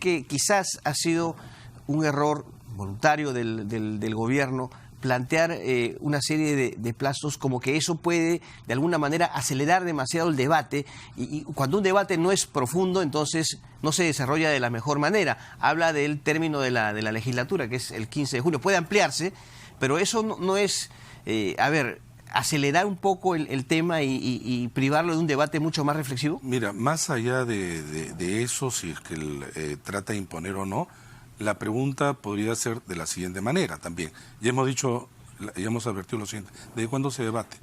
que quizás ha sido un error voluntario del gobierno plantear una serie de plazos, como que eso puede de alguna manera acelerar demasiado el debate, y cuando un debate no es profundo, entonces no se desarrolla de la mejor manera. Habla del término de la legislatura, que es el 15 de junio. Puede ampliarse, pero eso no es, acelerar un poco el tema y privarlo de un debate mucho más reflexivo. Mira, más allá de eso, si es que trata de imponer o no, la pregunta podría ser de la siguiente manera también. Ya hemos advertido lo siguiente: ¿desde cuándo se debate?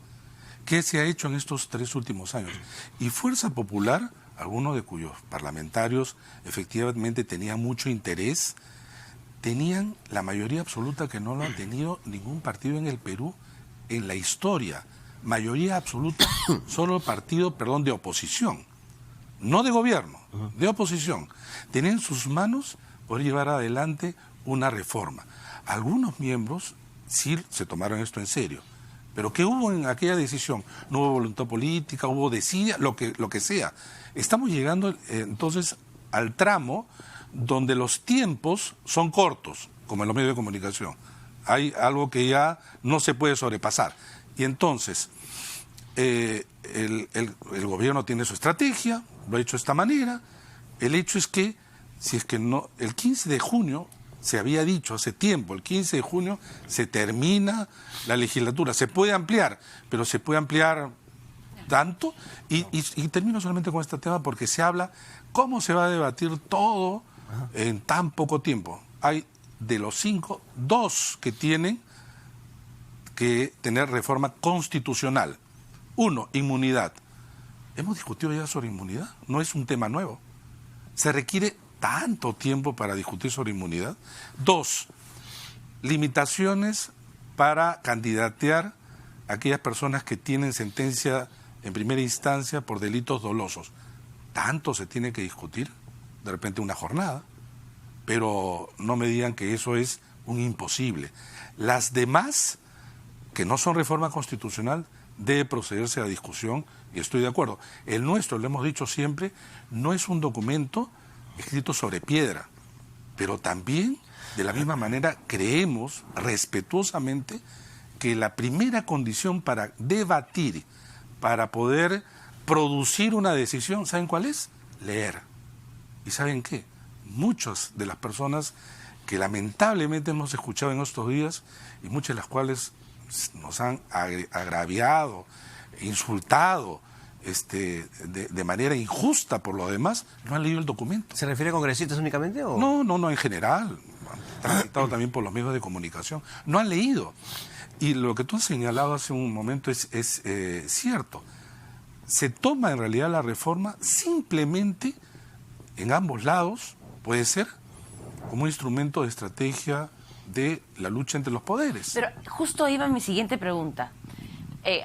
¿Qué se ha hecho en estos 3 últimos años? Y Fuerza Popular, algunos de cuyos parlamentarios efectivamente tenían mucho interés, tenían la mayoría absoluta que no lo han tenido ningún partido en el Perú en la historia. Mayoría absoluta, solo partido, de oposición, no de gobierno, de oposición. Tenía en sus manos poder llevar adelante una reforma. Algunos miembros sí se tomaron esto en serio. Pero ¿qué hubo en aquella decisión? No hubo voluntad política, hubo desidia, lo que sea. Estamos llegando entonces al tramo donde los tiempos son cortos, como en los medios de comunicación. Hay algo que ya no se puede sobrepasar. Y entonces, el gobierno tiene su estrategia, lo ha hecho de esta manera. El hecho es que, si es que no, el 15 de junio, se había dicho hace tiempo, el 15 de junio se termina la legislatura. Se puede ampliar, pero se puede ampliar tanto. Y termino solamente con este tema porque se habla cómo se va a debatir todo en tan poco tiempo. Hay de los 5, 2 que tienen que tener reforma constitucional. 1, inmunidad. Hemos discutido ya sobre inmunidad, no es un tema nuevo. Se requiere tanto tiempo para discutir sobre inmunidad. 2, limitaciones para candidatear a aquellas personas que tienen sentencia en primera instancia por delitos dolosos. Tanto se tiene que discutir, de repente una jornada, pero no me digan que eso es un imposible. Las demás, que no son reforma constitucional, debe procederse a discusión, y estoy de acuerdo. El nuestro, lo hemos dicho siempre, no es un documento escrito sobre piedra, pero también, de la misma manera, creemos respetuosamente que la primera condición para debatir, para poder producir una decisión, ¿saben cuál es? Leer. ¿Y saben qué? Muchas de las personas que lamentablemente hemos escuchado en estos días, y muchas de las cuales nos han agraviado, insultado, de manera injusta por lo demás, no han leído el documento. ¿Se refiere a congresistas únicamente? ¿O? No, en general. Transitado también por los medios de comunicación. No han leído. Y lo que tú has señalado hace un momento es cierto. Se toma en realidad la reforma simplemente, en ambos lados, puede ser, como un instrumento de estrategia de la lucha entre los poderes. Pero justo iba mi siguiente pregunta.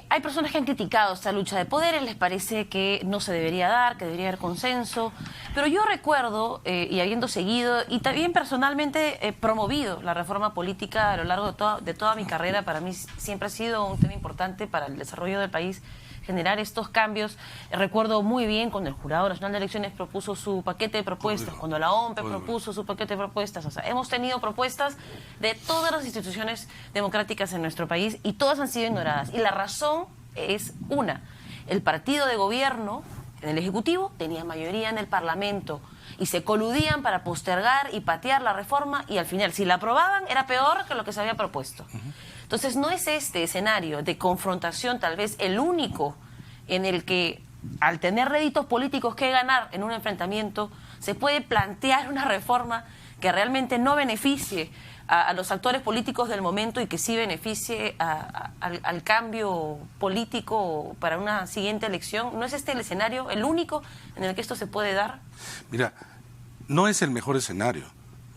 Hay personas que han criticado esta lucha de poderes, les parece que no se debería dar, que debería haber consenso, pero yo recuerdo, y habiendo seguido, y también personalmente he promovido la reforma política a lo largo de toda mi carrera, para mí siempre ha sido un tema importante para el desarrollo del país, generar estos cambios. Recuerdo muy bien cuando el Jurado Nacional de Elecciones propuso su paquete de propuestas, cuando la OMPE propuso su paquete de propuestas. O sea, hemos tenido propuestas de todas las instituciones democráticas en nuestro país y todas han sido ignoradas. Y la razón es una: el partido de gobierno en el Ejecutivo tenía mayoría en el Parlamento y se coludían para postergar y patear la reforma, y al final, si la aprobaban, era peor que lo que se había propuesto. Entonces, no es este escenario de confrontación tal vez el único en el que, al tener réditos políticos que ganar en un enfrentamiento, se puede plantear una reforma que realmente no beneficie a los actores políticos del momento y que sí beneficie al cambio político para una siguiente elección. ¿No es este el escenario, el único en el que esto se puede dar? Mira, no es el mejor escenario.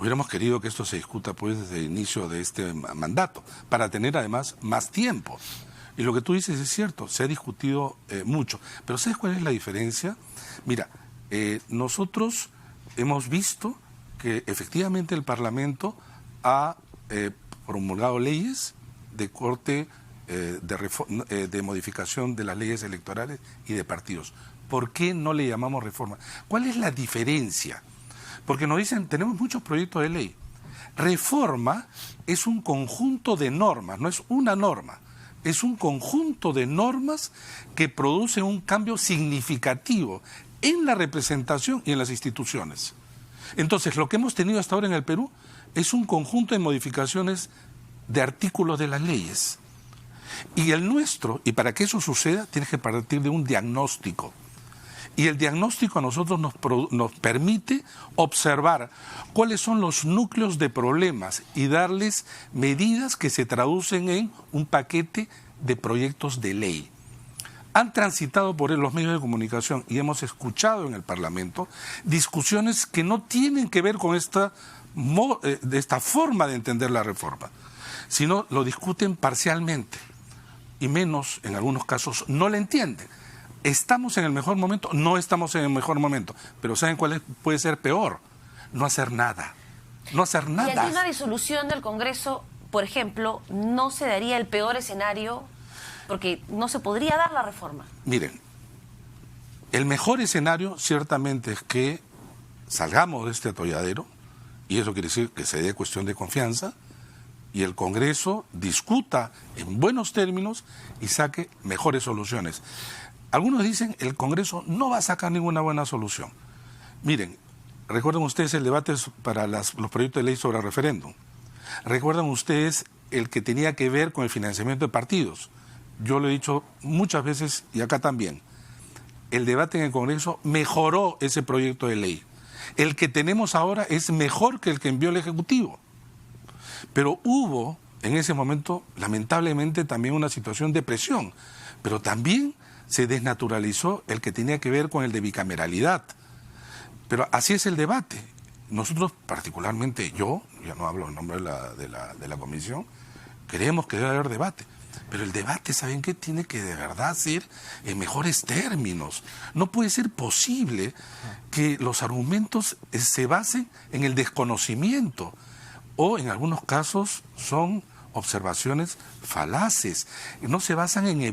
Hubiéramos querido que esto se discuta pues desde el inicio de este mandato, para tener además más tiempo. Y lo que tú dices es cierto, se ha discutido mucho. Pero ¿sabes cuál es la diferencia? Mira, nosotros hemos visto que efectivamente el Parlamento ha promulgado leyes de corte de modificación de las leyes electorales y de partidos. ¿Por qué no le llamamos reforma? ¿Cuál es la diferencia? Porque nos dicen, tenemos muchos proyectos de ley. Reforma es un conjunto de normas, no es una norma. Es un conjunto de normas que producen un cambio significativo en la representación y en las instituciones. Entonces, lo que hemos tenido hasta ahora en el Perú es un conjunto de modificaciones de artículos de las leyes. Y el nuestro, y para que eso suceda, tiene que partir de un diagnóstico. Y el diagnóstico a nosotros nos permite observar cuáles son los núcleos de problemas y darles medidas que se traducen en un paquete de proyectos de ley. Han transitado por los medios de comunicación y hemos escuchado en el Parlamento discusiones que no tienen que ver con esta forma de entender la reforma, sino lo discuten parcialmente y menos, en algunos casos, no la entienden. ¿Estamos en el mejor momento? No estamos en el mejor momento, pero ¿saben cuál puede ser peor? No hacer nada. No hacer nada. ¿Y ante una disolución del Congreso, por ejemplo, no se daría el peor escenario porque no se podría dar la reforma? Miren, el mejor escenario ciertamente es que salgamos de este atolladero, y eso quiere decir que se dé cuestión de confianza, y el Congreso discuta en buenos términos y saque mejores soluciones. Algunos dicen que el Congreso no va a sacar ninguna buena solución. Miren, recuerden ustedes el debate para los proyectos de ley sobre el referéndum. Recuerdan ustedes el que tenía que ver con el financiamiento de partidos. Yo lo he dicho muchas veces y acá también. El debate en el Congreso mejoró ese proyecto de ley. El que tenemos ahora es mejor que el que envió el Ejecutivo. Pero hubo en ese momento, lamentablemente, también una situación de presión. Pero también se desnaturalizó el que tenía que ver con el de bicameralidad. Pero así es el debate. Nosotros, particularmente yo, ya no hablo en nombre de la comisión, creemos que debe haber debate. Pero el debate, ¿saben qué? Tiene que de verdad ser en mejores términos. No puede ser posible que los argumentos se basen en el desconocimiento o en algunos casos son observaciones falaces. No se basan en